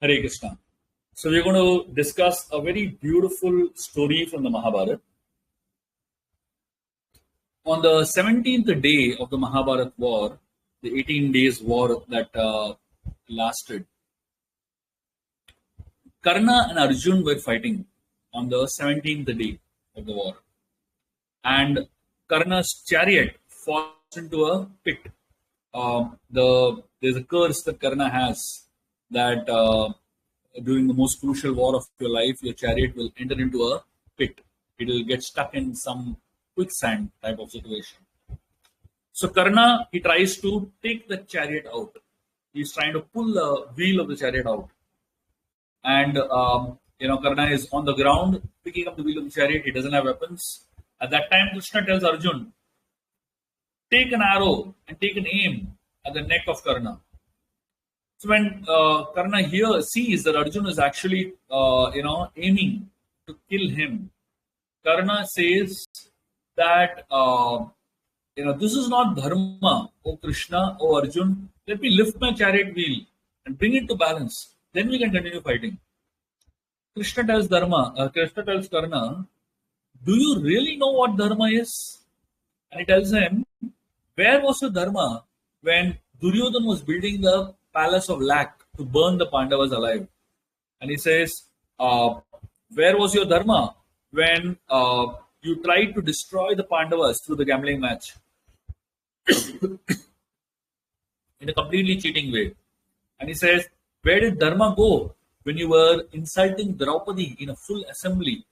Hare Krishna. So we're going to discuss a very beautiful story from the Mahabharata. On the 17th day of the Mahabharata war, the 18 days war that lasted, Karna and Arjun were fighting on the 17th day of the war. And Karna's chariot falls into a pit. There's a curse that Karna has that during the most crucial war of your life, your chariot will enter into a pit. It will get stuck in some quicksand type of situation. So Karna, he tries to take the chariot out. He's trying to pull the wheel of the chariot out. And, Karna is on the ground, picking up the wheel of the chariot. He doesn't have weapons. At that time, Krishna tells Arjun, take an arrow and take an aim at the neck of Karna. So when Karna here sees that Arjun is actually, aiming to kill him, Karna says that, this is not dharma, O Krishna, O Arjun. Let me lift my chariot wheel and bring it to balance. Then we can continue fighting. Krishna tells Karna, do you really know what dharma is? And he tells him, where was your dharma when Duryodhana was building the palace of lac to burn the Pandavas alive? And he says, where was your dharma when you tried to destroy the Pandavas through the gambling match? In a completely cheating way. And he says, where did dharma go when you were insulting Draupadi in a full assembly?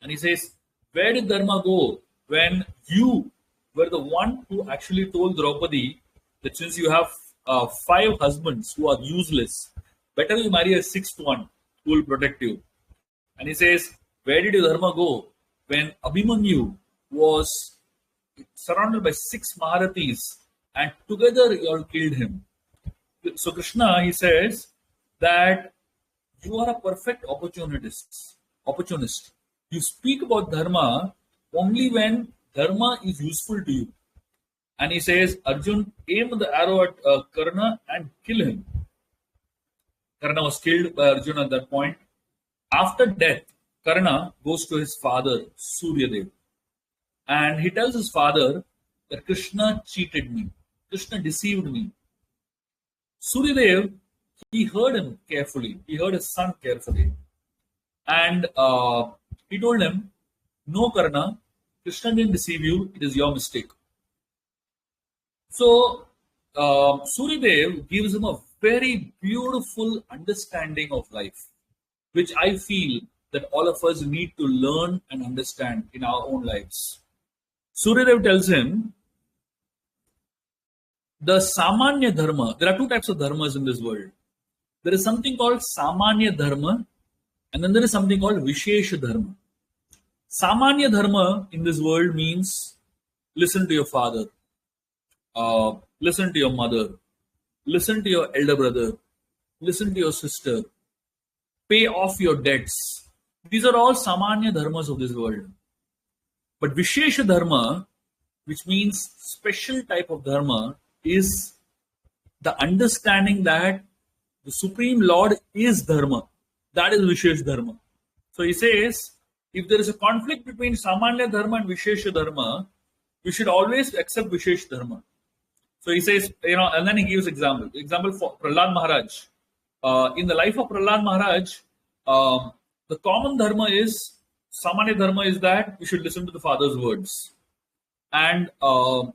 And he says, where did dharma go when you were the one who actually told Draupadi that since you have 5 husbands who are useless, better you marry a 6th one who will protect you? And he says, where did your dharma go when Abhimanyu was surrounded by 6 Maharathis and together you all killed him? So Krishna, he says that you are a perfect opportunist. You speak about dharma only when dharma is useful to you. And he says, Arjun, aim the arrow at Karna and kill him. Karna was killed by Arjun at that point. After death, Karna goes to his father, Surya. And he tells his father that Krishna cheated me. Krishna deceived me. Surya, he heard him carefully. He heard his son carefully. And he told him, no, Karna, Krishna didn't deceive you. It is your mistake. So, Surya gives him a very beautiful understanding of life, which I feel that all of us need to learn and understand in our own lives. Surya tells him, the Samanya Dharma, there are 2 types of dharmas in this world. There is something called Samanya Dharma, and then there is something called Vishesha Dharma. Samanya Dharma in this world means listen to your father, listen to your mother, listen to your elder brother, listen to your sister, pay off your debts. These are all Samanya Dharmas of this world. But Vishesha Dharma, which means special type of dharma, is the understanding that the Supreme Lord is dharma. That is Vishesh Dharma. So he says, if there is a conflict between Samanya Dharma and Vishesha Dharma, we should always accept Vishesh Dharma. So he says, and then he gives example. Example for Prahlad Maharaj. In the life of Prahlad Maharaj, the common dharma is, Samanya Dharma is that we should listen to the father's words. And the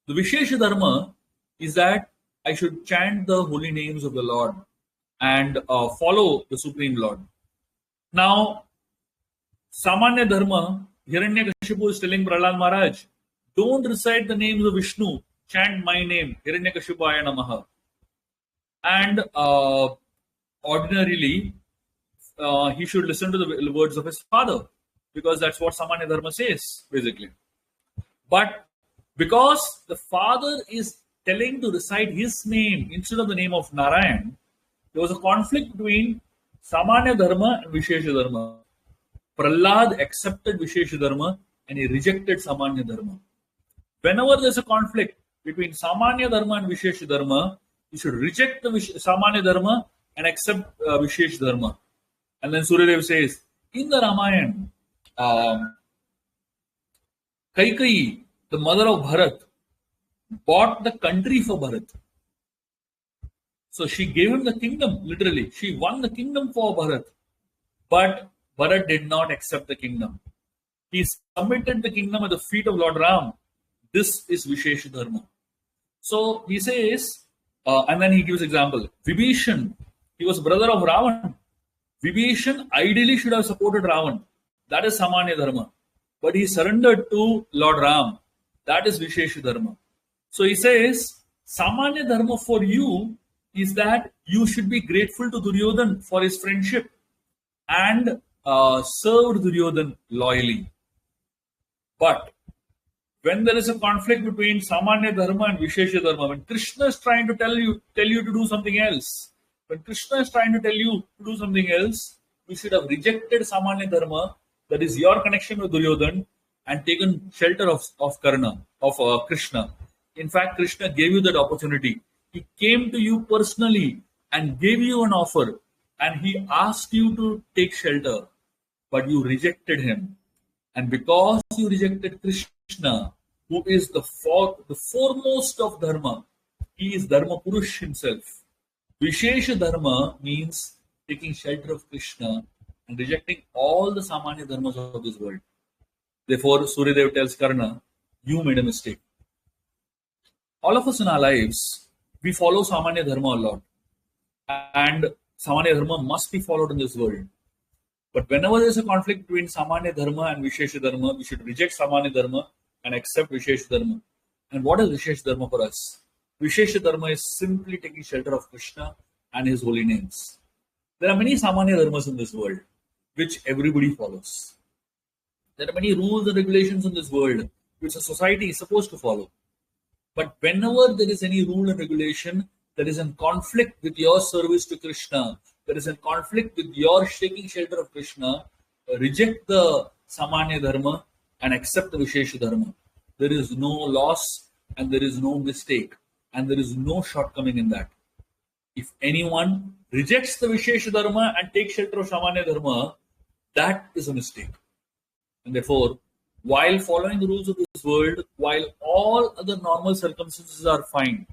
Vishesha Dharma is that I should chant the holy names of the Lord and follow the Supreme Lord. Now, Samanya Dharma, Hiranyakashipu is telling Prahlad Maharaj, don't recite the names of Vishnu, chant my name, Hiranyakashipaya Namaha. And ordinarily, he should listen to the words of his father, because that's what Samanya Dharma says, basically. But because the father is telling to recite his name instead of the name of Narayan, there was a conflict between Samanya Dharma and Vishesha Dharma. Prahlad accepted Vishesha Dharma and he rejected Samanya Dharma. Whenever there's a conflict between Samanya Dharma and Vishesha Dharma, you should reject the Samanya Dharma and accept Vishesh Dharma. And then Surya says, in the Ramayana, Kaikeyi, the mother of Bharat, bought the country for Bharat. So she gave him the kingdom, literally. She won the kingdom for Bharat. But Bharat did not accept the kingdom. He submitted the kingdom at the feet of Lord Ram. This is Vishesh Dharma. So he says, and then he gives example. Vibhishan, he was brother of Ravan. Vibhishan ideally should have supported Ravan. That is Samanya Dharma. But he surrendered to Lord Ram. That is Vishesh Dharma. So he says, Samanya Dharma for you is that you should be grateful to Duryodhan for his friendship and served Duryodhan loyally. But when there is a conflict between Samanya Dharma and Vishesha Dharma, when Krishna is trying to tell you to do something else, when Krishna is trying to tell you to do something else, you should have rejected Samanya Dharma, that is your connection with Duryodhan, and taken shelter of Karna, of Krishna. In fact, Krishna gave you that opportunity. He came to you personally and gave you an offer, and he asked you to take shelter, but you rejected him. And because you rejected Krishna, who is the foremost of Dharma, he is Dharma Purush himself. Vishesha Dharma means taking shelter of Krishna and rejecting all the Samanya Dharmas of this world. Therefore, Surya tells Karna, you made a mistake. All of us in our lives, we follow Samanya Dharma a lot. And Samanya Dharma must be followed in this world. But whenever there is a conflict between Samanya Dharma and Vishesha Dharma, we should reject Samanya Dharma and accept Vishesha Dharma. And what is Vishesha Dharma for us? Vishesha Dharma is simply taking shelter of Krishna and his holy names. There are many Samanya Dharmas in this world, which everybody follows. There are many rules and regulations in this world, which a society is supposed to follow. But whenever there is any rule and regulation that is in conflict with your service to Krishna, that is in conflict with your taking shelter of Krishna, reject the Samanya Dharma and accept the Vishesha Dharma. There is no loss and there is no mistake and there is no shortcoming in that. If anyone rejects the Vishesha Dharma and takes shelter of Samanya Dharma, that is a mistake. And therefore, while following the rules of this world, while all other normal circumstances are fine,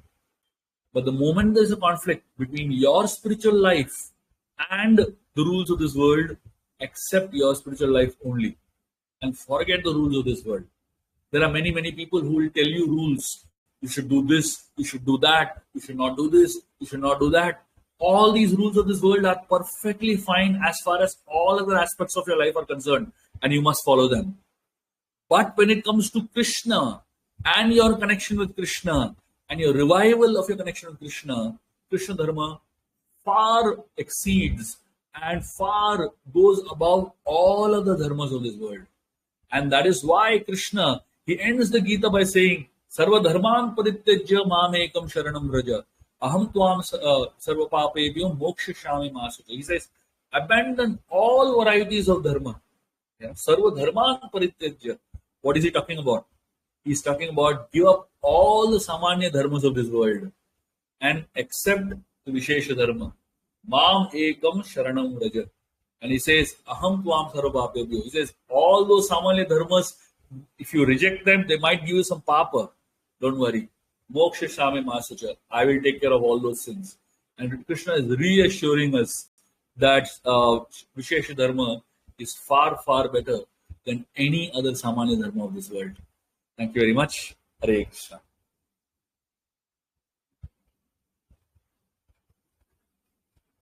but the moment there is a conflict between your spiritual life and the rules of this world, accept your spiritual life only and forget the rules of this world. There are many, many people who will tell you rules. You should do this, you should do that, you should not do this, you should not do that. All these rules of this world are perfectly fine as far as all other aspects of your life are concerned, and you must follow them. But when it comes to Krishna and your connection with Krishna and your revival of your connection with Krishna, Krishna Dharma far exceeds and far goes above all other dharmas of this world. And that is why Krishna, he ends the Gita by saying, Sarva dharman parityajya mamekam sharanam raja. Aham tvam sarva papebhyo moksha shami masute. He says, abandon all varieties of dharma. Yeah? Sarva dharman parityajya. What is he talking about? He's talking about give up all the Samanya dharmas of this world and accept the Vishesha Dharma. Mam ekam sharanam raja. And he says, Aham tvam sarva papebhyo. He says, all those Samanya dharmas, if you reject them, they might give you some papa. Don't worry. Moksha shame masacha. I will take care of all those sins. And Krishna is reassuring us that Vishesha Dharma is far, far better than any other Samanya Dharma of this world. Thank you very much. Hare Krishna.